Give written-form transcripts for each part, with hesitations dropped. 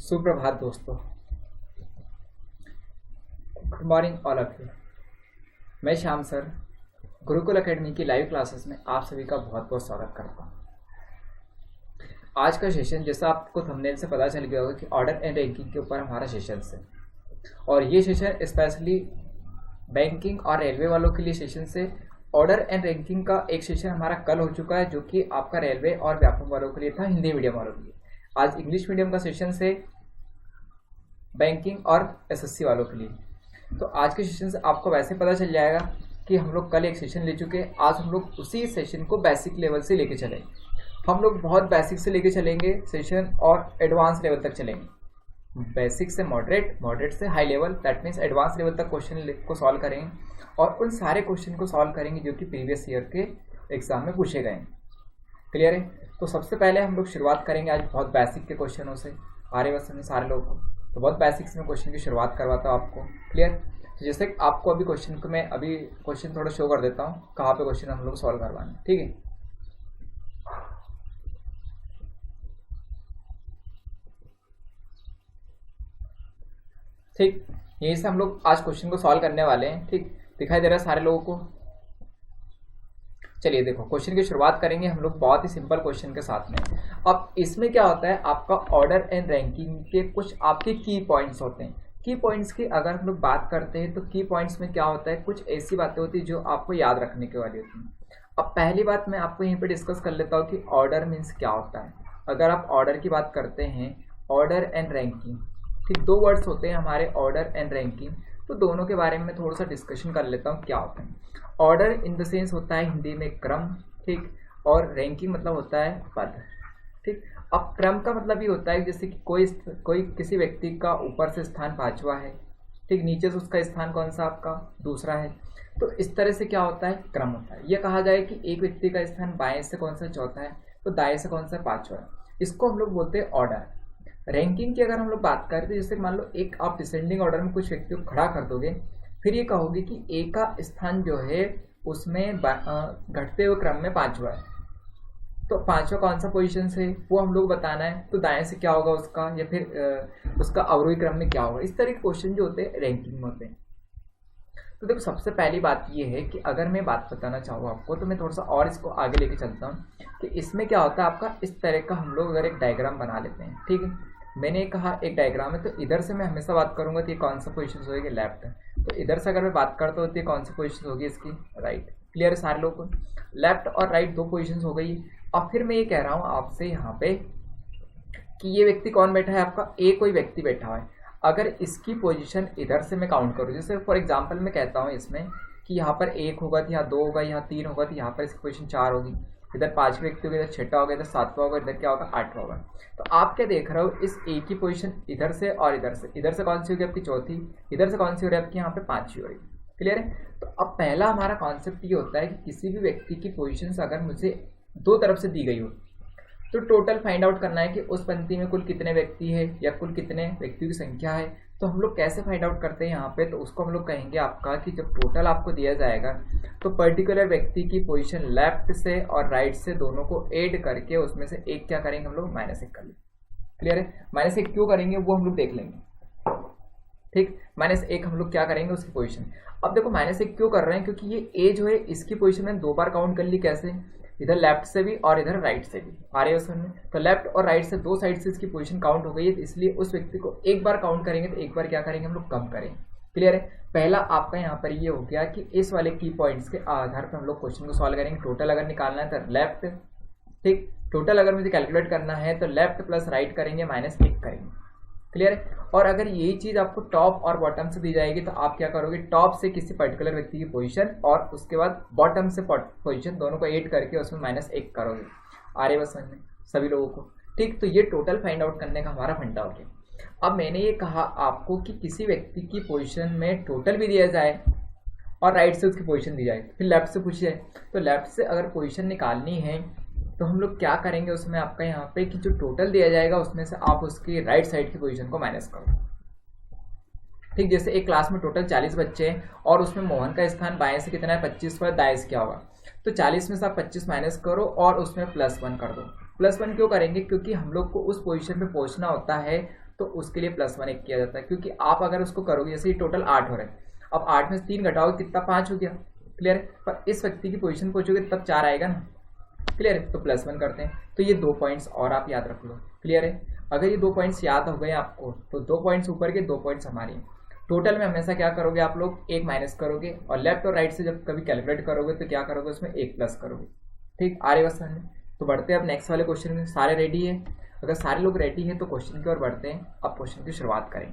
सुप्रभात दोस्तों, good morning all of you. मैं श्याम सर गुरुकुल एकेडमी की लाइव क्लासेस में आप सभी का बहुत बहुत स्वागत करता हूँ। आज का सेशन, जैसा आपको थंबनेल से पता चल गया होगा कि ऑर्डर एंड रैंकिंग के ऊपर हमारा सेशन है, और ये सेशन स्पेशली बैंकिंग और रेलवे वालों के लिए सेशन से। ऑर्डर एंड रैंकिंग का एक सेशन हमारा कल हो चुका है, जो कि आपका रेलवे और व्यापक वालों के लिए था, हिंदी मीडियम वालों के लिए। आज इंग्लिश मीडियम का सेशन से बैंकिंग और एसएससी वालों के लिए। तो आज के सेशन से आपको वैसे पता चल जाएगा कि हम लोग कल एक सेशन ले चुके हैं, आज हम लोग उसी सेशन को बेसिक लेवल से लेके चलेंगे। हम लोग बहुत बेसिक से लेके चलेंगे सेशन और एडवांस लेवल तक चलेंगे। बेसिक से मॉडरेट, मॉडरेट से high level, that means advance level तक क्वेश्चन को सॉल्व करेंगे, और उन सारे क्वेश्चन को सॉल्व करेंगे जो कि प्रीवियस ईयर के एग्जाम में पूछे गए। क्लियर है? तो सबसे पहले हम लोग शुरुआत करेंगे आज बहुत बेसिक के क्वेश्चनों से। आ रहे बस सारे लोगों को तो बहुत बेसिक्स में क्वेश्चन की शुरुआत करवाता हूँ आपको। क्लियर? तो जैसे आपको अभी क्वेश्चन को मैं अभी क्वेश्चन थोड़ा शो कर देता हूँ, कहाँ पे क्वेश्चन हम लोग सॉल्व करवाने। ठीक है, ठीक, यहीं से हम लोग आज क्वेश्चन को सॉल्व करने वाले हैं। ठीक, दिखाई दे रहा है सारे लोगों को? चलिए देखो, क्वेश्चन की शुरुआत करेंगे हम लोग बहुत ही सिंपल क्वेश्चन के साथ में। अब इसमें क्या होता है, आपका ऑर्डर एंड रैंकिंग के कुछ आपके की पॉइंट्स होते हैं। की पॉइंट्स की अगर हम लोग बात करते हैं तो की पॉइंट्स में क्या होता है, कुछ ऐसी बातें होती है जो आपको याद रखने के वाली होती हैं। अब पहली बात मैं आपको यहीं पे डिस्कस कर लेता हूँ कि ऑर्डर मीन्स क्या होता है। अगर आप ऑर्डर की बात करते हैं, ऑर्डर एंड रैंकिंग, ठीक, दो वर्ड्स होते हैं हमारे, ऑर्डर एंड रैंकिंग। तो दोनों के बारे में थोड़ा सा डिस्कशन कर लेता हूँ क्या होता है। ऑर्डर इन द सेंस होता है हिंदी में क्रम, ठीक, और रैंकिंग मतलब होता है पद। ठीक, अब क्रम का मतलब ये होता है जैसे कि कोई किसी व्यक्ति का ऊपर से स्थान 5वां है, ठीक, नीचे से उसका स्थान कौन सा आपका दूसरा है। तो इस तरह से क्या होता है, क्रम होता है। यह कहा जाए कि एक व्यक्ति का स्थान बाएं से कौन सा चौथा है, तो दाएं से कौन सा 5वां है, इसको हम लोग बोलते हैं ऑर्डर। रैंकिंग की अगर हम लोग बात करें तो जैसे मान लो एक आप डिसेंडिंग ऑर्डर में कुछ व्यक्तियों को खड़ा कर दोगे, फिर ये कहोगे कि ए का स्थान जो है उसमें घटते हुए क्रम में 5वां है, तो 5वां कौन सा पोजीशन से वो हम लोग बताना है। तो दाएं से क्या होगा उसका, या फिर उसका अवरोही क्रम में क्या होगा। इस तरह के क्वेश्चन जो होते हैं रैंकिंग में होते हैं। तो देखो, सबसे पहली बात ये है कि अगर मैं बात बताना चाहूँ आपको, तो मैं थोड़ा सा और इसको आगे लेके चलता हूँ कि इसमें क्या होता है आपका। इस तरह का हम लोग अगर एक डायग्राम बना लेते हैं, ठीक है, मैंने कहा एक डायग्राम है, तो इधर से मैं हमेशा बात करूंगा कि कौन सा पोजीशन होगी, लेफ्ट। तो इधर से अगर मैं बात करता हूँ तो कौन सी पोजीशन होगी इसकी, राइट। क्लियर है सारे लोगों को? लेफ्ट और राइट दो पोजीशन हो गई। और फिर मैं ये कह रहा हूँ आपसे यहाँ पे कि ये व्यक्ति कौन बैठा है आपका, ए कोई व्यक्ति बैठा हुआ है। अगर इसकी पोजीशन इधर से मैं काउंट करूँ, जैसे फॉर एग्जांपल मैं कहता हूँ इसमें कि यहाँ पर 1 होगा, तो यहाँ 2 होगा, यहाँ 3 होगा, तो यहाँ पर इसकी पोजीशन 4 होगी, इधर 5 व्यक्ति होगा, इधर 6वां होगा, इधर 7वां होगा, इधर क्या होगा 8वां होगा। तो आप क्या देख रहे हो, इस ए की पोजीशन इधर से और इधर से, इधर से कौन सी होगी आपकी चौथी, इधर से कौन सी हो रही है आपकी यहाँ पे 5वीं हो रही है। क्लियर है? तो अब पहला हमारा कॉन्सेप्ट ये होता है कि किसी भी व्यक्ति की पोजीशन अगर मुझे दो तरफ से दी गई हो, तो टोटल फाइंड आउट करना है कि उस पंक्ति में कुल कितने व्यक्ति है या कुल कितने व्यक्तियों की संख्या है। तो हम लोग कैसे फाइंड आउट करते हैं यहाँ पे, तो उसको हम लोग कहेंगे आपका कि जब टोटल आपको दिया जाएगा तो पर्टिकुलर व्यक्ति की पोजीशन लेफ्ट से और राइट से दोनों को ऐड करके उसमें से एक क्या करेंगे हम लोग, -1 कर लेंगे। क्लियर है? -1 क्यों करेंगे वो हम लोग देख लेंगे। ठीक, -1 हम लोग क्या करेंगे उसकी पोजीशन। अब देखो -1 क्यों कर रहे हैं, क्योंकि ये ए जो है इसकी पोजीशन में 2 बार काउंट कर ली। कैसे? इधर लेफ्ट से भी और इधर राइट से भी आ रहे हैं उसमें। तो लेफ्ट और राइट से दो साइड से इसकी पोजीशन काउंट हो गई है, तो इसलिए उस व्यक्ति को एक बार काउंट करेंगे तो एक बार क्या करेंगे हम लोग, कम करेंगे। क्लियर है? पहला आपका यहाँ पर ये हो गया कि इस वाले की पॉइंट्स के आधार पर हम लोग क्वेश्चन को सॉल्व करेंगे। टोटल अगर निकालना है तो लेफ्ट, ठीक, टोटल अगर मुझे कैलकुलेट करना है तो लेफ्ट प्लस राइट करेंगे, -1 करेंगे। क्लियर है? और अगर यही चीज आपको टॉप और बॉटम से दी जाएगी तो आप क्या करोगे, टॉप से किसी पर्टिकुलर व्यक्ति की पोजीशन और उसके बाद बॉटम से पोजीशन दोनों को ऐड करके उसमें -1 करोगे। आ रहे बस समझ में सभी लोगों को? ठीक, तो ये टोटल फाइंड आउट करने का हमारा फंडा हो गया। अब मैंने ये कहा आपको कि किसी व्यक्ति की पोजीशन में टोटल भी दिया जाए और राइट से उसकी पोजीशन दी जाए, फिर लेफ्ट से पूछी जाए, तो लेफ्ट से अगर पोजीशन निकालनी है तो हम लोग क्या करेंगे उसमें आपका यहाँ पे कि जो टोटल दिया जाएगा उसमें से आप उसकी राइट साइड की पोजीशन को माइनस करो। ठीक, जैसे एक क्लास में टोटल 40 बच्चे हैं और उसमें मोहन का स्थान बाएं से कितना है 25 पर, दाएं से क्या होगा, तो 40 में से आप 25 माइनस करो और उसमें +1 कर दो। +1 क्यों करेंगे, क्योंकि हम लोग को उस पोजीशन पे पहुंचना होता है तो उसके लिए +1 एक किया जाता है, क्योंकि आप अगर उसको करोगे, जैसे ये टोटल 8 हो रहे हैं, अब 8 में से 3 घटाओगे कितना, 5 हो गया, क्लियर है, पर इस व्यक्ति की पोजीशन पहुंचोगे तब 4 आएगा ना, क्लियर है, तो +1 करते हैं। तो ये 2 पॉइंट्स और आप याद रख लो, क्लियर है। अगर ये 2 पॉइंट्स याद हो गए आपको तो 2 पॉइंट्स ऊपर के 2 पॉइंट्स हमारी। टोटल में हमेशा क्या करोगे आप लोग, 1 माइनस करोगे और लेफ्ट और राइट से जब कभी कैलकुलेट करोगे तो क्या करोगे, उसमें 1 प्लस करोगे। ठीक, आ रही बात समझ में। तो बढ़ते हैं अब नेक्स्ट वाले क्वेश्चन में। सारे रेडी है? अगर सारे लोग रेडी है तो क्वेश्चन की ओर बढ़ते हैं। अब क्वेश्चन की शुरुआत करें,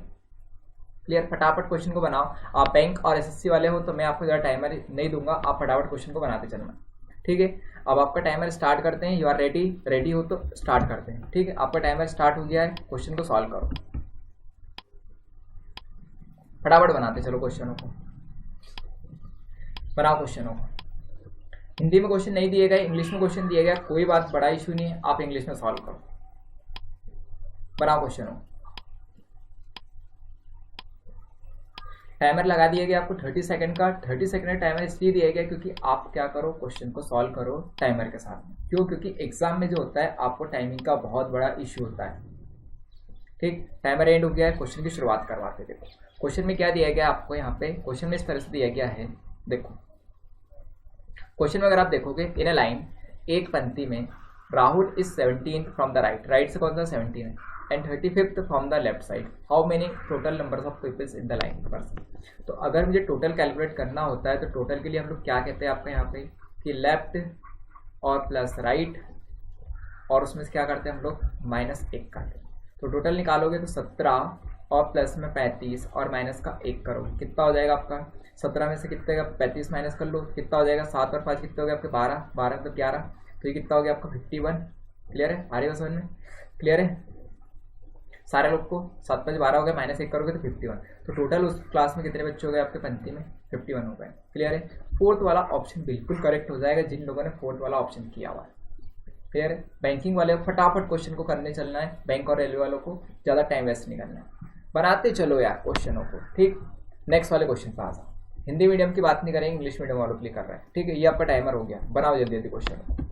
क्लियर। फटाफट क्वेश्चन को बनाओ। आप बैंक और एसएससी वाले हो तो मैं आपको ज़्यादा टाइमर नहीं दूंगा, आप फटाफट क्वेश्चन को बनाते चलना, ठीक है। अब आपका टाइमर स्टार्ट करते हैं। You are ready? रेडी हो तो स्टार्ट करते हैं, ठीक है। आपका टाइमर स्टार्ट हो गया है, क्वेश्चन को सॉल्व करो, फटाफट बनाते चलो क्वेश्चनों को, बनाओ क्वेश्चनों को। हिंदी में क्वेश्चन नहीं दिए गए, इंग्लिश में क्वेश्चन दिए गया, कोई बात, बड़ा इशू नहीं है, आप इंग्लिश में सॉल्व करो, बनाओ क्वेश्चनों। टाइमर लगा दिया गया आपको 30 सेकंड का। 30 सेकंड का टाइमर इसलिए दिया गया क्योंकि आप क्या करो, क्वेश्चन को सॉल्व करो टाइमर के साथ में। क्यों? क्योंकि एग्जाम में जो होता है आपको टाइमिंग का बहुत बड़ा इश्यू होता है, ठीक। टाइमर एंड हो गया है, क्वेश्चन की शुरुआत करवाते। देखो क्वेश्चन में क्या दिया गया आपको, यहाँ पे क्वेश्चन में इस तरह से दिया गया है। देखो क्वेश्चन में अगर आप देखोगे, इन अ लाइन, एक पंक्ति में, Rahul is 17 from the right, right से कौन सा 17 है, and 35th from the left side, how many total numbers of peoples in the line person. तो अगर मुझे टोटल कैलकुलेट करना होता है तो टोटल के लिए हम लोग क्या कहते हैं आपका यहाँ पे, कि लेफ्ट और प्लस राइट, और उसमें से क्या करते हैं हम लोग, -1 करते हैं। तो टोटल निकालोगे तो 17 और प्लस में 35 और माइनस का 1 करोगे, कितना हो जाएगा आपका, 17 में से कितने का 35 माइनस कर लो, कितना हो जाएगा, 7 और 5 कितने हो गए आपके 12, 12 मतलब 11, तो ये कितना हो गया आपका 51। क्लियर है? आ रही है समझ में? क्लियर है सारे लोग को? 7 5 12 हो गया, -1 करोगे तो 51। तो टोटल उस क्लास में कितने बच्चे हो गए आपके पंक्ति में, 51 हो गए। क्लियर है? फोर्थ वाला ऑप्शन बिल्कुल करेक्ट हो जाएगा जिन लोगों ने फोर्थ वाला ऑप्शन किया हुआ है। क्लियर है? बैंकिंग वाले फटाफट क्वेश्चन को करने चलना है, बैंक और रेलवे वालों को ज़्यादा टाइम वेस्ट नहीं करना है, बनाते चलो यार क्वेश्चनों को, ठीक। नेक्स्ट वाले क्वेश्चन पर आ जाओ। हिंदी मीडियम की बात नहीं करेंगे, इंग्लिश मीडियम वालों के लिए कर रहे हैं, ठीक है। ये आपका टाइमर हो गया, बनाओ जल्दी जल्दी क्वेश्चन,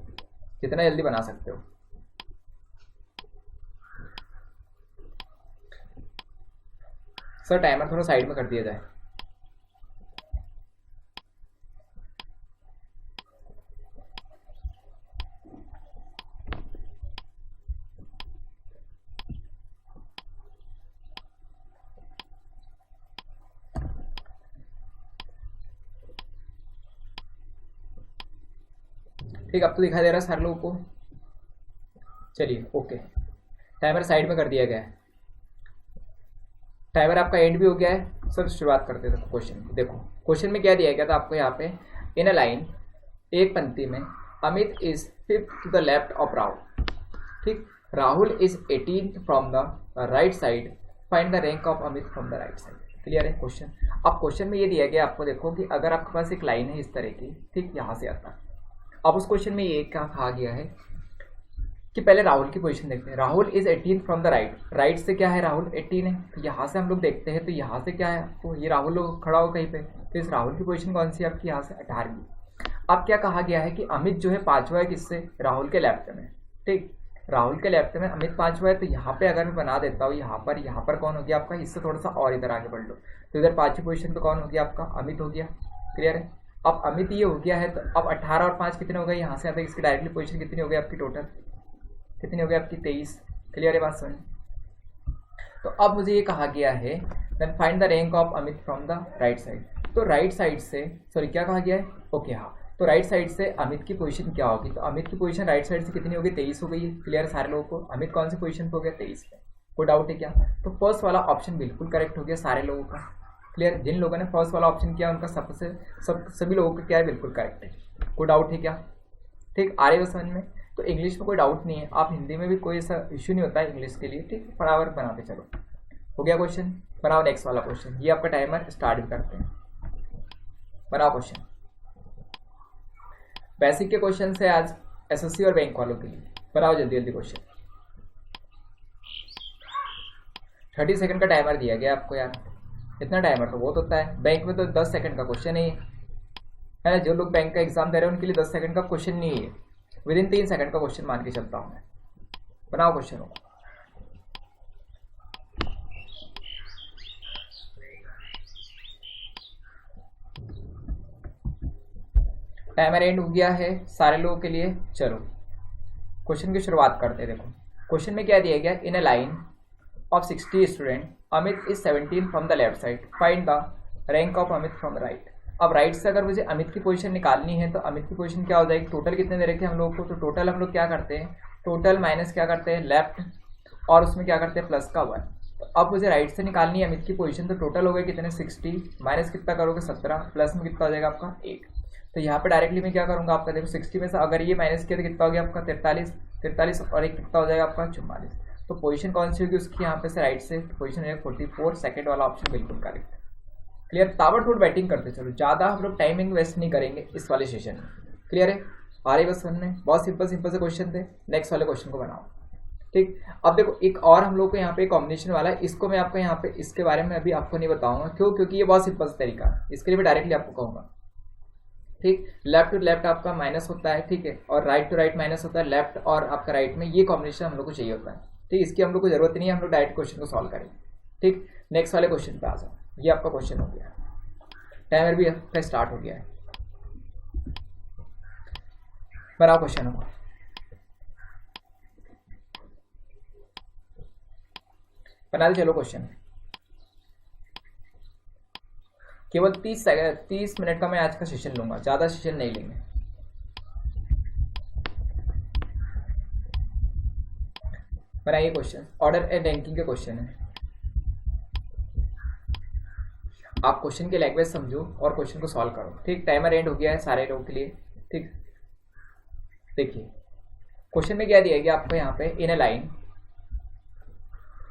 जितना जल्दी बना सकते हो। सर टाइमर थोड़ा साइड में कर दिया जाए। ठीक, अब तो दिखाई दे रहा है सारे लोगों को। चलिए ओके, टाइमर साइड में कर दिया गया है, टाइमर आपका एंड भी हो गया है। सर शुरुआत करते हैं क्वेश्चन की। देखो क्वेश्चन में क्या दिया गया था आपको यहाँ पे, इन अ लाइन, एक पंक्ति में, Amit is 5th to the left of Rahul, ठीक। Rahul is 18th from the right side, find the rank of Amit from the right side. Clear है क्वेश्चन? अब क्वेश्चन में ये दिया गया आपको, देखो कि अगर आपके पास एक लाइन है इस तरह की, ठीक, यहाँ से आता है। अब उस क्वेश्चन में ये क्या कहा गया है कि पहले राहुल की पोजीशन देखते हैं। Rahul is 18 from the right, right से क्या है, राहुल 18 है, तो यहाँ से हम लोग देखते हैं, तो यहाँ से क्या है आपको, ये राहुल लोग खड़ा हो कहीं पे, तो इस राहुल की पोजीशन कौन सी है आपकी, यहाँ से 18वीं। अब क्या कहा गया है कि अमित जो है 5वां है, किससे, राहुल के लेफ्ट में, ठीक। राहुल के लेफ्ट में अमित 5वां है, तो यहाँ पे अगर मैं बना देता हूँ, यहाँ पर कौन हो गया आपका, इससे थोड़ा सा और इधर आगे बढ़ लो, तो इधर 5वीं पोजीशन पे कौन हो गया आपका, अमित हो गया। क्लियर है? अब अमित ये हो गया है, तो अब 18 और 5 कितने हो गए, यहाँ से अब इसकी डायरेक्टली पोजीशन कितनी हो गई आपकी, टोटल कितनी हो गई आपकी, 23। क्लियर है बात समझ? तो अब मुझे ये कहा गया है, then find the rank of Amit from the right side. तो राइट साइड से, सॉरी क्या कहा गया है, ओके हाँ, तो राइट साइड से अमित की पोजीशन क्या होगी, तो अमित की पोजीशन राइट साइड से कितनी होगी, 23 हो गई है। क्लियर है सारे लोगों को? अमित कौन सी पोजीशन पे हो गया, 23 पे, कोई डाउट है क्या? तो फर्स्ट वाला ऑप्शन बिल्कुल करेक्ट हो गया सारे लोगों का। क्लियर? जिन लोगों ने फर्स्ट वाला ऑप्शन किया उनका सभी लोगों का क्या है, बिल्कुल करेक्ट है, कोई डाउट है क्या? ठीक, आ रही है समझ में? तो इंग्लिश में कोई डाउट नहीं है, आप हिंदी में भी कोई ऐसा इश्यू नहीं होता है इंग्लिश के लिए, ठीक। बराबर बनाते चलो, हो गया क्वेश्चन, बनाओ नेक्स्ट वाला क्वेश्चन। ये आपका टाइमर स्टार्ट भी करते हैं, बनाओ क्वेश्चन। बेसिक के क्वेश्चन है आज एसएससी और बैंक वालों के लिए, बनाओ जल्दी जल्दी क्वेश्चन। 30 सेकंड का टाइमर दिया गया आपको यार, इतना टाइमर तो बहुत होता है। बैंक में तो 10 सेकंड का क्वेश्चन ही है ना, जो लोग बैंक का एग्जाम दे रहे हैं उनके लिए 10 सेकंड का क्वेश्चन नहीं है, विदिन 3 सेकंड का क्वेश्चन मान के चलता हूँ मैं। बनाओ क्वेश्चन हो। टाइमर एंड हो गया है सारे लोगों के लिए। चलो क्वेश्चन की शुरुआत करते हैं। देखो क्वेश्चन में क्या दिया गया, in a line of 60 student Amit is 17 from the left side, find the rank of Amit from the right. अब राइट से अगर मुझे अमित की पोजीशन निकालनी है तो अमित की पोजीशन क्या हो जाएगी, टोटल कितने दे रखे हैं हम लोग को, तो टोटल हम लोग क्या करते हैं, टोटल माइनस क्या करते हैं लेफ्ट, और उसमें क्या करते हैं प्लस का 1। तो अब मुझे राइट से निकालनी है अमित की पोजीशन, तो टोटल हो गए कितने 60, माइनस कितना करोगे 17, प्लस में कितना हो जाएगा आपका 8। तो यहाँ पे डायरेक्टली मैं क्या करूँगा आपका, देखो 60 में से अगर ये माइनस किया तो कितना हो गया आपका 43 और एक कितना हो जाएगा आपका 44। तो पोजीशन कौन सी होगी उसकी यहाँ पे से राइट से, पोजीशन है 44, सेकंड वाला ऑप्शन बिल्कुल करेक्ट। क्लियर, ताबड़तोड़ बैटिंग करते चलो, ज़्यादा हम लोग टाइमिंग वेस्ट नहीं करेंगे इस वाले सेशन में। क्लियर है, आ रही बस समझ में, बहुत सिंपल सिंपल से क्वेश्चन थे। नेक्स्ट वाले क्वेश्चन को बनाओ। ठीक, अब देखो एक और हम लोग को यहाँ पे कॉम्बिनेशन वाला है, इसको मैं आपको यहाँ पे इसके बारे में अभी आपको नहीं बताऊंगा, क्यों, क्योंकि ये बहुत सिंपल तरीका है, इसके लिए मैं डायरेक्टली आपको कहूँगा। ठीक, लेफ्ट टू लेफ्ट आपका माइनस होता है, ठीक है, और राइट टू राइट माइनस होता है, लेफ्ट और आपका राइट में ये कॉम्बिनेशन हम लोग को चाहिए होता है। ठीक, इसकी हम लोग को जरूरत नहीं है, हम लोग डायरेक्ट क्वेश्चन को सॉल्व करेंगे। ठीक, नेक्स्ट वाले क्वेश्चन पे आ जाओ। ये आपका क्वेश्चन हो गया, टाइमर भी आपका स्टार्ट हो गया है। बनाओ क्वेश्चन हो, बना दे चलो क्वेश्चन। केवल 30 मिनट का मैं आज का सेशन लूंगा, ज़्यादा सेशन नहीं लेंगे। बनाइए क्वेश्चन, ऑर्डर एंड रैंकिंग के क्वेश्चन है। आप क्वेश्चन की लैंग्वेज समझो और क्वेश्चन को सॉल्व करो। ठीक, टाइमर एंड हो गया है सारे लोगों के लिए। ठीक, देखिए क्वेश्चन में क्या दिया गया आपको यहाँ पे, इन अ लाइन,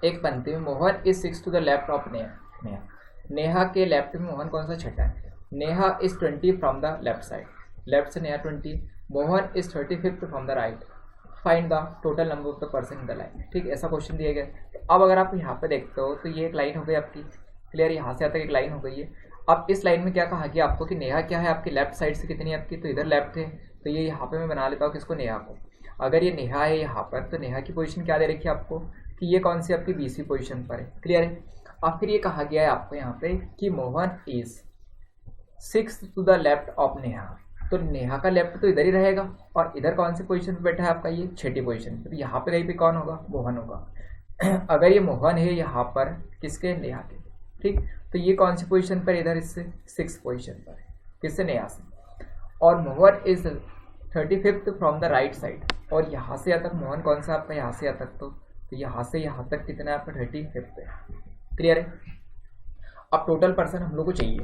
एक पंक्ति में Mohan is 6 to the left of Neha. Neha के लेफ्ट में मोहन कौन सा छठा है। Neha is 20 from the left side, left से Neha 20, Mohan is 35 from the right, find the total number of the person in the line. ठीक, ऐसा क्वेश्चन दिया गया। तो अब अगर आप यहाँ पे देखते हो तो ये एक लाइन हो गई आपकी। क्लियर, यहाँ से आता एक लाइन हो गई है। अब इस लाइन में क्या कहा गया आपको कि नेहा क्या है आपकी लेफ्ट साइड से कितनी है आपकी, तो इधर लेफ्ट है, तो ये यहाँ पे मैं बना लेता हूँ किसको, नेहा को। अगर ये नेहा है यहाँ पर, तो नेहा की पोजीशन क्या दे रखी है आपको कि ये कौन सी आपकी बीसी पोजीशन पर है। क्लियर है। अब फिर ये कहा गया है आपको यहाँ पे कि Mohan is 6 to the left of Neha, तो नेहा का लेफ्ट तो इधर ही रहेगा, और इधर कौन सी पोजीशन पे बैठा है आपका, ये छठी पोजीशन पे, तो यहाँ पे कहीं पे कौन होगा, मोहन होगा। अगर ये मोहन है यहाँ पर किसके, नेहा के। ठीक, तो ये कौन सी पोजीशन पर, इधर इससे 6 पोजीशन पर, किससे, नेहा से। और Mohan is 35 from the right side, और यहाँ से यहाँ तक मोहन कौन सा आपका, यहाँ से यहाँ तक, तो यहाँ से यहाँ तक कितना है आपका 35 है। क्लियर है। अब टोटल पर्सन हम लोग को चाहिए।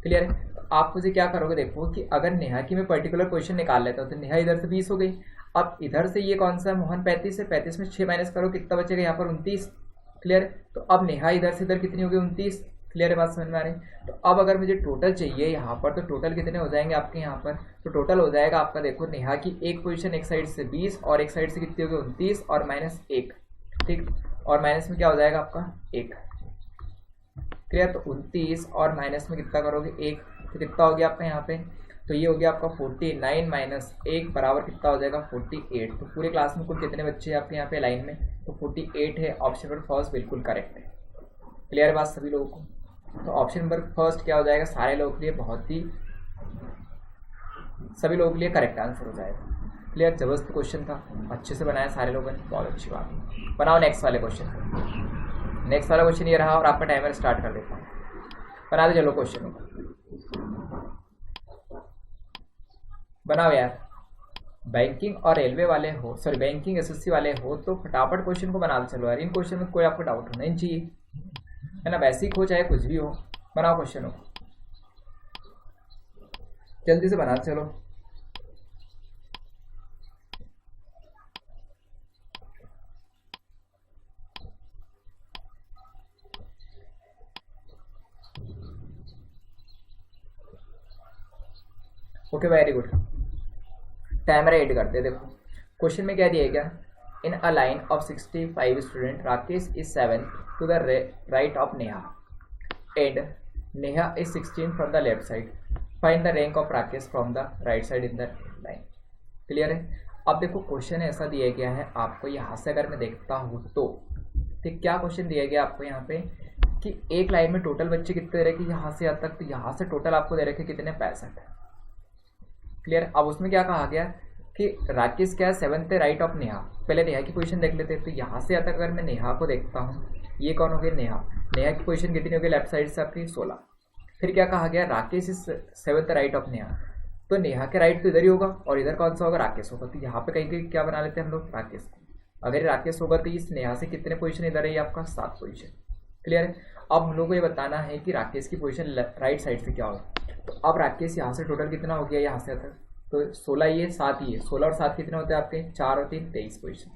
क्लियर है। तो आप मुझे क्या करोगे, देखो कि अगर नेहा की मैं पर्टिकुलर पोजीशन निकाल लेता हूँ तो नेहा इधर से 20 हो गई। अब इधर से ये कौन सा मोहन 35 है, 35 में 6 माइनस करो कितना बचेगा यहाँ पर 29। क्लियर। तो अब नेहा इधर से इधर कितनी होगी, 29। क्लियर है, बात समझ में आ रही। तो अब अगर मुझे टोटल चाहिए यहाँ पर, तो टोटल कितने हो जाएंगे आपके यहाँ पर, तो टोटल हो जाएगा आपका, देखो नेहा की एक पोजीशन एक साइड से 20 और एक साइड से कितनी होगी 29 और -1। ठीक, और माइनस में क्या हो जाएगा आपका 1। क्लियर। तो 29 और माइनस में कितना करोगे 1, तो कितना हो गया आपका यहाँ पे, तो ये हो गया आपका 49 माइनस 1 बराबर कितना हो जाएगा 48। तो पूरे क्लास में कुल कितने बच्चे हैं आपके यहाँ पे लाइन में, तो 48 है। ऑप्शन नंबर फर्स्ट बिल्कुल करेक्ट है। क्लियर है बात सभी लोगों को। तो ऑप्शन नंबर फर्स्ट क्या हो जाएगा, सारे लोगों के लिए बहुत ही, सभी लोगों के लिए करेक्ट आंसर हो जाएगा। क्लियर, जबरदस्त क्वेश्चन था, अच्छे से बनाया सारे लोगों ने, बहुत अच्छी बात है। बनाओ नेक्स्ट वाले क्वेश्चन। नेक्स्ट वाला क्वेश्चन ये रहा और आपका टाइमर स्टार्ट कर देता हूँ। बना दो चलो क्वेश्चन बनाओ यार। बैंकिंग और रेलवे वाले हो, सॉरी बैंकिंग एसएससी वाले हो तो फटाफट क्वेश्चन को बना दो चलो यार। इन क्वेश्चन में कोई आपको डाउट होना नहीं चाहिए, है ना, बेसिक हो चाहे कुछ भी हो। बनाओ क्वेश्चन हो, जल्दी से बना चलो। Okay very good, timer add करते हैं। देखो क्वेश्चन में क्या दिया गया, in a line of 65 student Rakesh is 7 to the right of Neha, and Neha is 16 from the left side, find the rank of Rakesh from the right side in the line. Clear है। अब देखो क्वेश्चन ऐसा दिया गया है आपको, यहाँ से अगर मैं देखता हूँ तो ठीक क्या क्वेश्चन दिया गया आपको यहाँ पे कि एक लाइन में टोटल बच्चे कितने दे रखे यहाँ से यहाँ तक, तो यहाँ से टोटल आपको दे रखे कितने 65। क्लियर। अब उसमें क्या कहा गया कि राकेश क्या है 7th राइट ऑफ नेहा। पहले नेहा की पोजीशन देख लेते हैं। तो यहाँ से यहाँ तक अगर मैं नेहा को देखता हूँ, ये कौन हो गया नेहा, नेहा की पोजीशन कितनी हो गई लेफ्ट साइड से आपकी 16। फिर क्या कहा गया Rakesh is 7th right of Neha, तो नेहा के राइट तो इधर ही होगा और इधर कौन सा होगा राकेश होगा। तो यहाँ पे कहीं कहीं क्या बना लेते हैं हम लोग राकेश को। अगर राकेश होगा तो इस नेहा से कितने पोजीशन इधर है आपका 7 पोजीशन। क्लियर है। अब हम लोग को ये बताना है कि राकेश की पोजीशन राइट साइड से क्या होगा। तो अब राकेश यहाँ से टोटल कितना हो गया यहाँ से तक, तो 16 ये 7 ही है, 16 और 7 कितने होते हैं आपके 4 और 3 23 पोजीशन।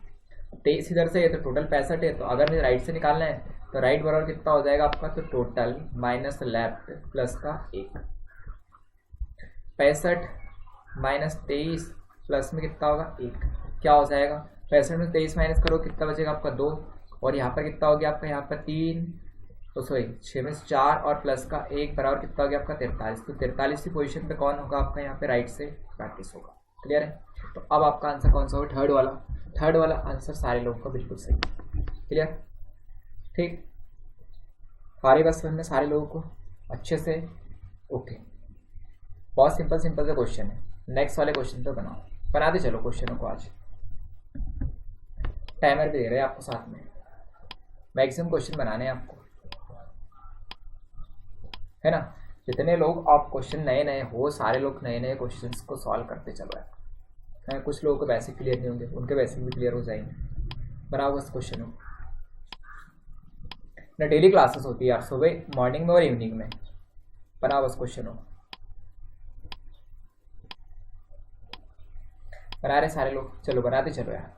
23 इधर से है तो टोटल 65 है। तो अगर मुझे राइट से निकालना है तो राइट बराबर कितना हो जाएगा आपका, तो टोटल माइनस लेफ्ट प्लस का 1, 65 माइनस 23 प्लस में कितना होगा 1, क्या हो जाएगा 65 में 23 माइनस करो कितना बचेगा आपका 2, और यहाँ पर कितना हो गया आपका यहाँ पर 3, तो सॉरी 6 में 4 और प्लस का 1 बराबर कितना हो गया आपका 43। तो 43 की पोजीशन पे कौन होगा आपका यहाँ पे राइट से राकेश होगा। क्लियर है। तो अब आपका आंसर कौन सा होगा, थर्ड वाला आंसर सारे लोगों का बिल्कुल सही। क्लियर। ठीक, सारी बस में सारे लोगों को अच्छे से ओके। बहुत सिंपल से क्वेश्चन है। नेक्स्ट वाले क्वेश्चन पे बनाते चलो क्वेश्चनों को। आज टाइमर भी दे रहे हैं आपको साथ में, मैक्सिमम क्वेश्चन बनाने हैं आपको, है ना। जितने लोग आप क्वेश्चन नए हो सारे लोग नए क्वेश्चंस को सॉल्व करते चलो यार। कुछ लोगों को बेसिक क्लियर नहीं होंगे, उनके बेसिक भी क्लियर हो जाएंगे। बनाओ बस क्वेश्चन हो ना। डेली क्लासेस होती है यार, सुबह मॉर्निंग में और इवनिंग में। बनाओ बस क्वेश्चन हो। बना रहे सारे लोग, चलो बनाते चलो यार।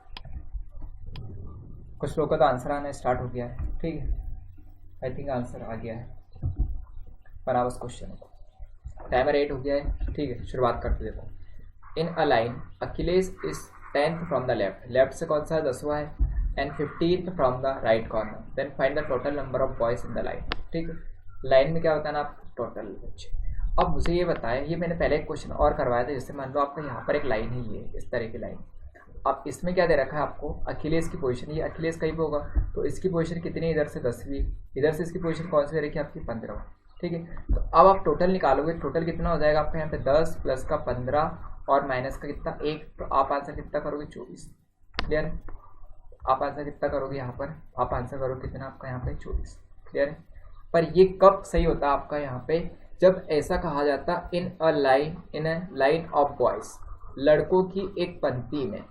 कुछ लोगों का तो आंसर आना स्टार्ट हो गया है। ठीक है, आई थिंक आंसर आ गया है। बनाओ बस क्वेश्चन को। टाइमर 8 हो गया है। ठीक है, शुरुआत करते देखो। In a line Akhilesh is 10th from the left से कौन सा 10वां है, and 15th from the right corner, then find the total number of boys in the line. ठीक है, लाइन में क्या बताना आप, टोटल बच्चे। अब मुझे ये बताएं, ये मैंने पहले एक क्वेश्चन और करवाया था। जैसे मान लो आपका यहाँ पर एक लाइन है, ये इस तरह की लाइन। अब इसमें क्या दे रखा है आपको, अखिलेश की पोजीशन, ये अखिलेश कहीं पे होगा तो इसकी पोजीशन कितनी, इधर से 10वीं, इधर से इसकी पोजीशन कौन सी दे रखी है आपकी 15। ठीक है, तो अब आप टोटल निकालोगे, टोटल कितना हो जाएगा आपका यहाँ पे 10 प्लस का 15 और माइनस का कितना 1, तो आप आंसर कितना करोगे 24। क्लियर है। आप आंसर कितना करोगे यहाँ पर, आप आंसर करोगे कितना आपका यहाँ पे 24। क्लियर है। पर ये कब सही होता है आपका यहाँ पे, जब ऐसा कहा जाता इन अ लाइन ऑफ बॉयज, लड़कों की एक पंक्ति में।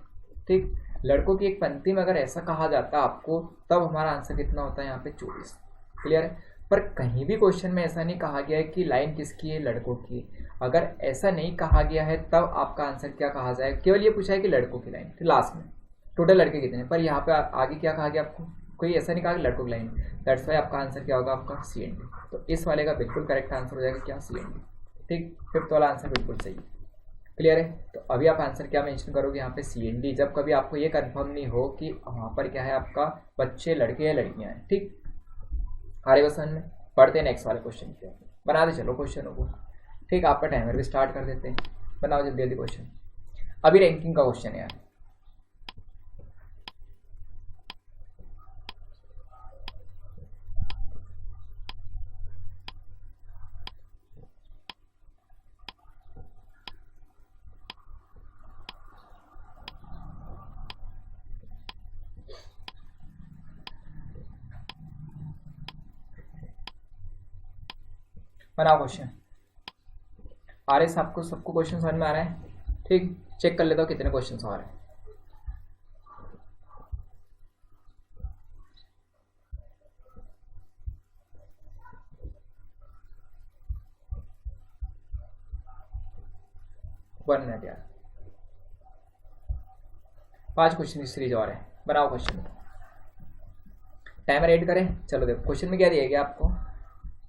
ठीक, लड़कों की एक पंक्ति में अगर ऐसा कहा जाता आपको, तब हमारा आंसर कितना होता है यहाँ पे 24। क्लियर है। पर कहीं भी क्वेश्चन में ऐसा नहीं कहा गया है कि लाइन किसकी है, लड़कों की। अगर ऐसा नहीं कहा गया है तब आपका आंसर क्या कहा जाए, केवल ये पूछा है कि लड़कों की लाइन, फिर लास्ट में टोटल लड़के कितने। पर यहाँ पे आगे क्या कहा गया आपको, कोई ऐसा नहीं कहा कि लड़कों की लाइन। दैट्स वाई आपका आंसर क्या होगा आपका CND। तो इस वाले का बिल्कुल करेक्ट आंसर हो जाएगा क्या, CND। ठीक, 5th वाला आंसर बिल्कुल सही। क्लियर है। तो अभी आप आंसर क्या मेंशन करोगे यहाँ पे CND, जब कभी आपको ये कंफर्म नहीं हो कि वहाँ पर क्या है आपका बच्चे लड़के या लड़कियाँ हैं। ठीक, हमारे बसन में पढ़ते हैं नेक्स्ट वाले क्वेश्चन पे। बनाते चलो क्वेश्चनों को। ठीक, आपका टाइमर भी स्टार्ट कर देते हैं। बनाओ जल्दी जल्दी क्वेश्चन। अभी रैंकिंग का क्वेश्चन है यार। बनाओ क्वेश्चन। आ रहे सबको क्वेश्चन समझ में आ रहा है। ठीक, चेक कर लेता हूँ कितने क्वेश्चन आ रहे हैं। वन मिनट यार, 5 क्वेश्चन की सीरीज और है। बनाओ क्वेश्चन। टाइमर ऐड करें। चलो देखो क्वेश्चन में क्या दिया गया आपको,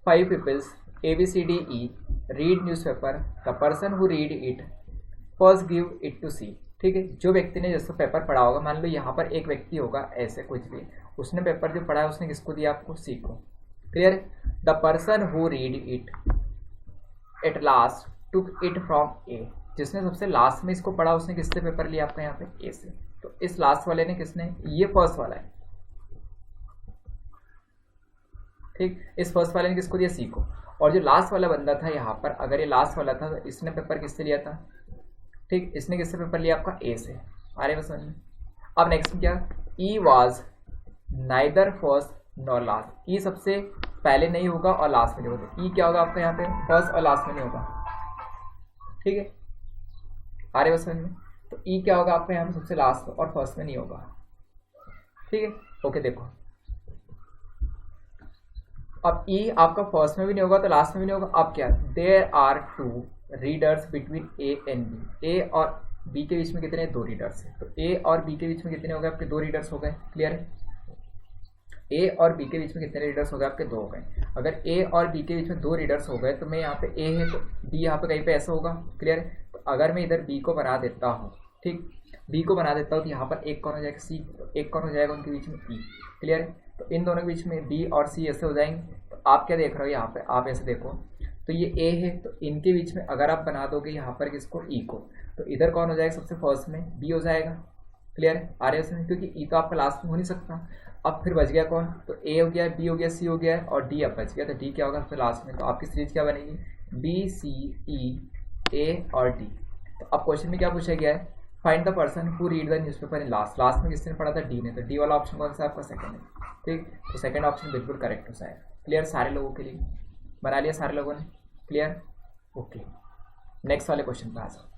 5 peoples ABCDE read newspaper, the person who read it first give it to C. ठीक है, जो व्यक्ति ने जैसे पेपर पढ़ा होगा, मान लो यहाँ पर एक व्यक्ति होगा ऐसे कुछ भी, उसने पेपर जो पढ़ा है उसने किसको दिया आपको, सी को। Clear. The person who read it at last took it from A, जिसने सबसे लास्ट में इसको पढ़ा उसने किससे पेपर लिया आपका यहाँ पे ए से। तो इस लास्ट वाले ने किसने, ये फर्स्ट वाला है, ठीक। इस फर्स्ट वाले ने किसको दिया, सी को। और जो लास्ट वाला बंदा था यहाँ पर, अगर ये लास्ट वाला था तो इसने पेपर किससे लिया था, ठीक, इसने किससे पेपर लिया आपका ए से। आ रहे समझ में। अब नेक्स्ट क्या, E was neither first nor last, E सबसे पहले नहीं होगा और लास्ट में नहीं होगा। ई क्या होगा आपका यहाँ पे, फर्स्ट और लास्ट में नहीं होगा, ठीक है। आ रहे समझ में। तो ई क्या होगा आपका यहाँ पे, सबसे लास्ट और फर्स्ट में नहीं होगा, ठीक है। ओके देखो, अब ई आपका फर्स्ट में भी नहीं होगा तो लास्ट में भी नहीं होगा। अब क्या, there are two readers between A and B, A और बी के बीच में कितने, दो रीडर्स है। तो ए और बी के बीच में कितने हो गए आपके, दो रीडर्स हो गए, क्लियर है। ए और बी के बीच में कितने रीडर्स हो गए आपके, दो हो गए। अगर ए और बी के बीच में दो रीडर्स हो गए तो मैं यहाँ पे ए है तो बी यहाँ पे कहीं पे ऐसा होगा, क्लियर है। तो अगर मैं इधर बी को बना देता हूँ, ठीक, बी को बना देता हूँ तो यहाँ पर एक कौन हो जाएगा, सी, तो एक कौन हो जाएगा उनके बीच में, ई, क्लियर है। तो इन दोनों के बीच में बी और सी ऐसे हो जाएंगे। तो आप क्या देख रहे हो यहाँ पे, आप ऐसे देखो तो ये ए है, तो इनके बीच में अगर आप बना दोगे यहाँ पर किसको, ई को, तो इधर कौन हो जाएगा सबसे फर्स्ट में, बी हो जाएगा, क्लियर है। आ रहे हैं, क्योंकि ई तो आपका लास्ट में हो नहीं सकता। अब फिर बच गया कौन, तो ए हो गया, बी हो गया, सी हो गया और डी अब बच गया। तो डी क्या होगा फिर लास्ट में, तो आपकी सीरीज क्या बनेगी, बी सी ई ए और डी। तो अब क्वेश्चन में क्या पूछा गया है, find the person who read the newspaper in last, last में किसने पढ़ा था, डी ने। तो डी वाला ऑप्शन कौन सा आपका, सेकंड है, ठीक। तो सेकंड ऑप्शन बिल्कुल करेक्ट हो जाएगा, क्लियर। सारे लोगों के लिए बना लिया सारे लोगों ने, क्लियर, ओके। नेक्स्ट वाले क्वेश्चन पे आ जाओ,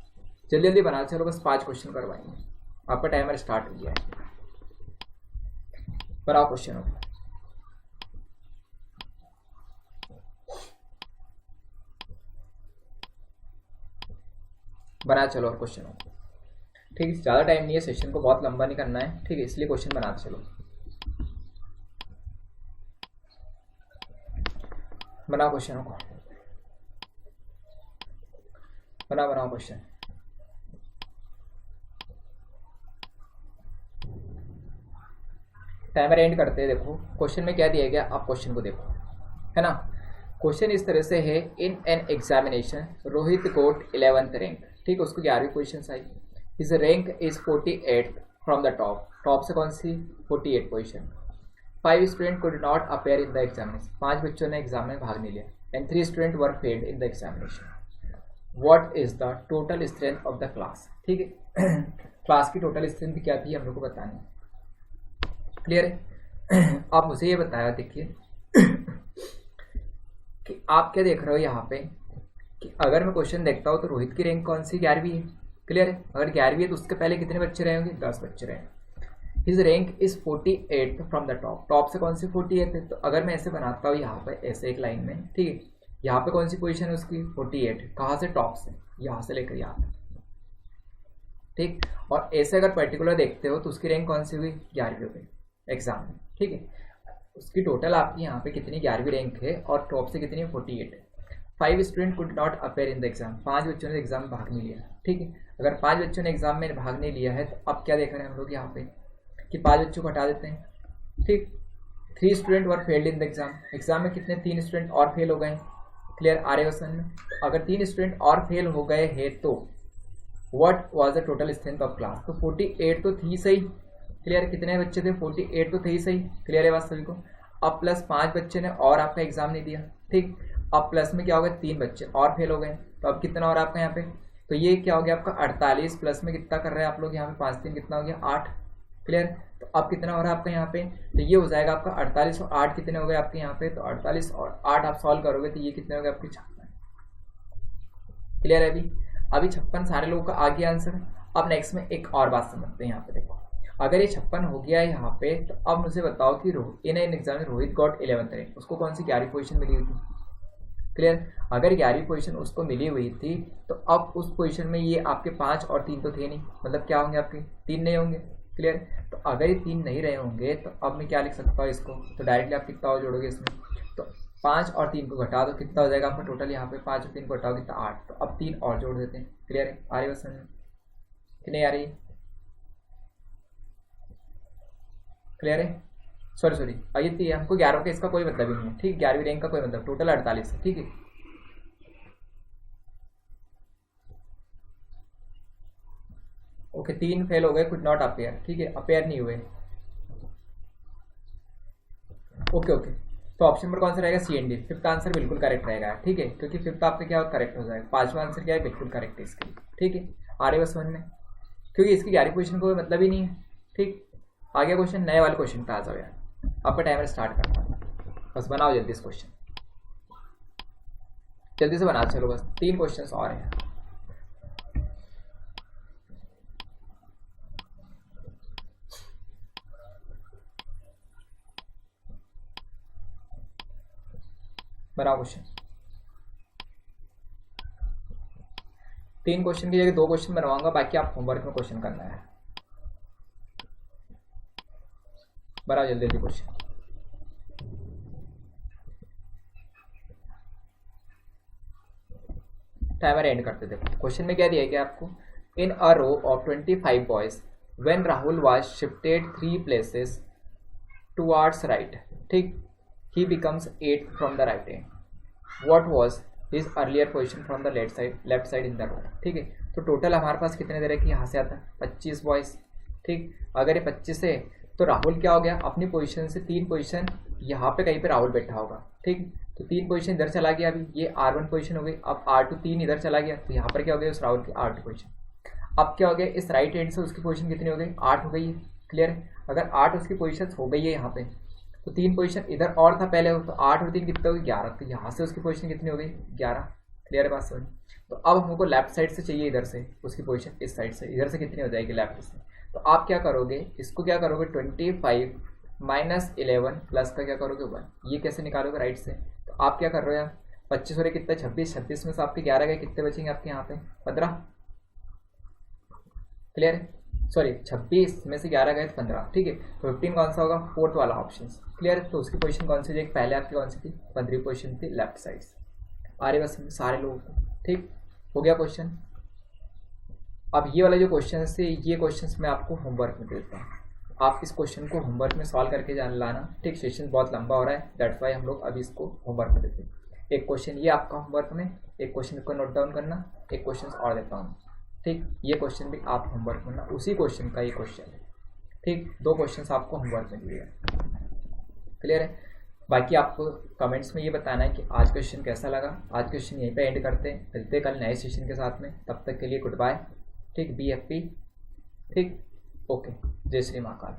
जल्दी जल्दी बना, चलो बस 5 क्वेश्चन करवाएंगे, आपका टाइमर स्टार्ट हो गया है। बनाओ क्वेश्चन हो, बना चलो और क्वेश्चन हो, ठीक है। ज़्यादा टाइम नहीं है, सेशन को बहुत लंबा नहीं करना है, ठीक है, इसलिए क्वेश्चन बनाते चलो। बनाओ क्वेश्चनों को, बनाओ क्वेश्चन। टाइमर एंड करते हैं। देखो क्वेश्चन में क्या दिया गया, आप क्वेश्चन को देखो, है ना। क्वेश्चन इस तरह से है, in an examination Rohit got 11th rank, ठीक है, उसको 11वीं पोजीशन आई। His rank is 48 from the top, top से कौन सी, 48 position. 5 student could not appear in the examination, 5 बच्चों ने एग्जाम में भाग नहीं लिया। And 3 student were failed in the examination. What is the total strength of the class, ठीक है। क्लास की टोटल स्ट्रेंथ क्या थी हम लोग को बतानी, क्लियर है। आप मुझे ये बताया, देखिए कि आप क्या देख रहे हो यहाँ पे, कि अगर मैं क्वेश्चन देखता हूँ तो रोहित की रैंक कौन सी, 11वीं है, क्लियर है। अगर 11वीं है तो उसके पहले कितने बच्चे रहे होंगे, 10 बच्चे रहे। His rank is 48 from the top, top से कौन सी 48 है। तो अगर मैं ऐसे बनाता हूँ यहाँ पे ऐसे एक लाइन में, ठीक है, यहाँ पे कौन सी पोजीशन है उसकी, 48, कहाँ से, टॉप से, यहाँ से लेकर यहाँ पे, ठीक। और ऐसे अगर पर्टिकुलर देखते हो तो उसकी रैंक कौन सी हुई, 11वीं हो गई एग्जाम में, ठीक है। उसकी टोटल आपकी यहाँ पे कितनी, 11वीं रैंक है और टॉप से कितनी है, 48 है। 5 student could not appear in the exam, 5 बच्चों ने एग्जाम में भाग नहीं लिया, ठीक है। अगर 5 बच्चों ने एग्जाम में भाग नहीं लिया है तो अब क्या देख रहे हैं हम लोग यहाँ पे, कि 5 बच्चों को हटा देते हैं, ठीक। 3 student were failed in the exam, exam में कितने, 3 स्टूडेंट और फेल हो गए, क्लियर। आ रहे क्वेश्चन में, तो अगर 3 स्टूडेंट और फेल हो गए हैं तो what was the total strength of class, तो 48 तो थी सही, क्लियर। कितने बच्चे थे, 48 तो थे ही सही, क्लियर है बात सभी को। अब प्लस 5 बच्चे ने और आपका एग्जाम नहीं दिया, ठीक। अब प्लस में क्या हो गया, 3 बच्चे और फेल हो गए, तो अब कितना और आपका यहाँ पे, तो ये क्या हो गया आपका 48 प्लस में कितना कर रहे हैं आप लोग यहाँ पे, 5 3 कितना हो गया, 8, क्लियर। तो अब कितना हो रहा है आपका यहाँ पे, तो ये हो जाएगा आपका 48 और 8 कितने हो गए आपके यहाँ पे, तो 48 और 8 आप सॉल्व करोगे तो ये कितने हो गए आपके, 56, क्लियर है। अभी 56 सारे लोगों का आ गया आंसर। अब नेक्स्ट में एक और बात समझते हैं, यहाँ पे देखो, अगर ये 56 हो गया है यहाँ पे, तो अब मुझे बताओ कि इन एग्जाम में रोहित गॉट 11th रैंक, उसको कौन सी 11वीं पोजीशन मिली हुई थी, क्लियर। अगर 11वीं पोजीशन उसको मिली हुई थी तो अब उस पोजीशन में ये आपके 5 और 3 तो थे नहीं, मतलब क्या होंगे आपके, 3 नहीं होंगे, क्लियर। तो अगर ये 3 नहीं रहे होंगे तो अब मैं क्या लिख सकता हूँ इसको, तो डायरेक्टली आप कितना और जोड़ोगे इसमें, तो 5 और 3 को घटा दो, कितना हो जाएगा आपका टोटल, यहाँ पे 5 और 3 को घटाओ कितना, 8। तो अब 3 और जोड़ देते हैं, क्लियर है। आ रही बस समझ कि नहीं आ रही, क्लियर है। सॉरी ये हमको 11 का इसका कोई मतलब ही नहीं है, ठीक। 11वीं रैंक का कोई मतलब, टोटल 48 है, ठीक है। ओके 3 फेल हो गए, कुड नॉट अपेयर, ठीक है, अपेयर नहीं हुए। ओके तो ऑप्शन नंबर कौन सा रहेगा, सी एंड डी। फिफ्थ आंसर बिल्कुल करेक्ट रहेगा, ठीक है, क्योंकि फिफ्थ आपका क्या करेक्ट हो जाएगा। पांचवा आंसर क्या है, बिल्कुल करेक्ट है इसके लिए, ठीक है। आ रही बस समझ में, क्योंकि इसकी 11वीं पोजीशन को कोई मतलब ही नहीं है, ठीक। आगे क्वेश्चन, नए वाले क्वेश्चन पे आ जाओ यार, आपका टाइमर स्टार्ट करना है, बस बनाओ जल्दी इस क्वेश्चन, जल्दी से बना चलो, बस 3 क्वेश्चन और हैं। बनाओ क्वेश्चन, 3 क्वेश्चन की जगह 2 क्वेश्चन बनवाऊंगा, बाकी आप होमवर्क में क्वेश्चन करना है। बनाओ जल्दी जल्दी क्वेश्चन। टाइमर एंड करते थे। क्वेश्चन में क्या दिया गया आपको, in a row of 25 boys when Rahul was shifted 3 places towards right, ठीक, he becomes 8 from the right end, what was his earlier position from the left side in the row, ठीक है। तो टोटल हमारे पास कितने दे रहे कि यहाँ से आता है 25 बॉयज, ठीक। अगर ये 25 है तो राहुल क्या हो गया, अपनी पोजीशन से 3 पोजीशन यहाँ पे कहीं पे राहुल बैठा होगा, ठीक। तो 3 पोजीशन इधर चला गया, अभी ये R1 पोजीशन हो गई, अब R2 3 इधर चला गया, तो यहाँ पर क्या हो गया उस राहुल की R2 पोजीशन। अब क्या हो गया, इस राइट हैंड से उसकी पोजीशन कितनी हो गई, 8 हो गई है, क्लियर है। अगर 8 उसकी पोजीशन हो गई है यहाँ पे, तो 3 पोजीशन इधर और था पहले, तो 8 और 3 कितना हो गई 11, तो यहाँ से उसकी पोजीशन कितनी हो गई 11, क्लियर है बात समझ। तो अब हमको लेफ्ट साइड से चाहिए, इधर से उसकी पोजीशन, इस साइड से इधर से कितनी हो जाएगी लेफ्ट से। तो आप क्या करोगे, इसको क्या करोगे 25 माइनस 11 प्लस का क्या करोगे 1, ये कैसे निकालोगे राइट से। तो आप क्या कर रहे हो यार, 25 हो रहे कितना 26 में से आपके 11 गए, कितने बचेंगे आपके यहाँ पे 15, क्लियर है। सॉरी 26 में से 11 गए तो 15, ठीक है। तो 15 कौन सा होगा, फोर्थ वाला ऑप्शन, क्लियर है। तो उसकी पोजीशन कौन सी थी, पहले आपकी कौन सी थी 15वीं पोजीशन थी लेफ्ट साइड से। आ रही बस सारे लोगों को, ठीक हो गया क्वेश्चन। अब ये वाला जो क्वेश्चन है, ये क्वेश्चन मैं आपको होमवर्क में देता हूँ, आप इस क्वेश्चन को होमवर्क में सॉल्व करके जान लाना, ठीक। सेशन बहुत लंबा हो रहा है, दैट्स वाई हम लोग अभी इसको होमवर्क में देते हैं। एक क्वेश्चन ये आपका होमवर्क में, एक क्वेश्चन को नोट डाउन करना, एक क्वेश्चन और देता हूँ, ठीक। ये क्वेश्चन भी आप होमवर्क में ना, उसी क्वेश्चन का ये क्वेश्चन है, ठीक। 2 क्वेश्चन आपको होमवर्क में दिए हैं, क्लियर है। बाकी आपको कमेंट्स में ये बताना है कि आज क्वेश्चन कैसा लगा। आज क्वेश्चन यहीं पे एंड करते हैं, मिलते कल नए सेशन के साथ में, तब तक के लिए गुड बाय, ठीक। बी हैप्पी, ठीक, ओके, जय श्री महाकाल।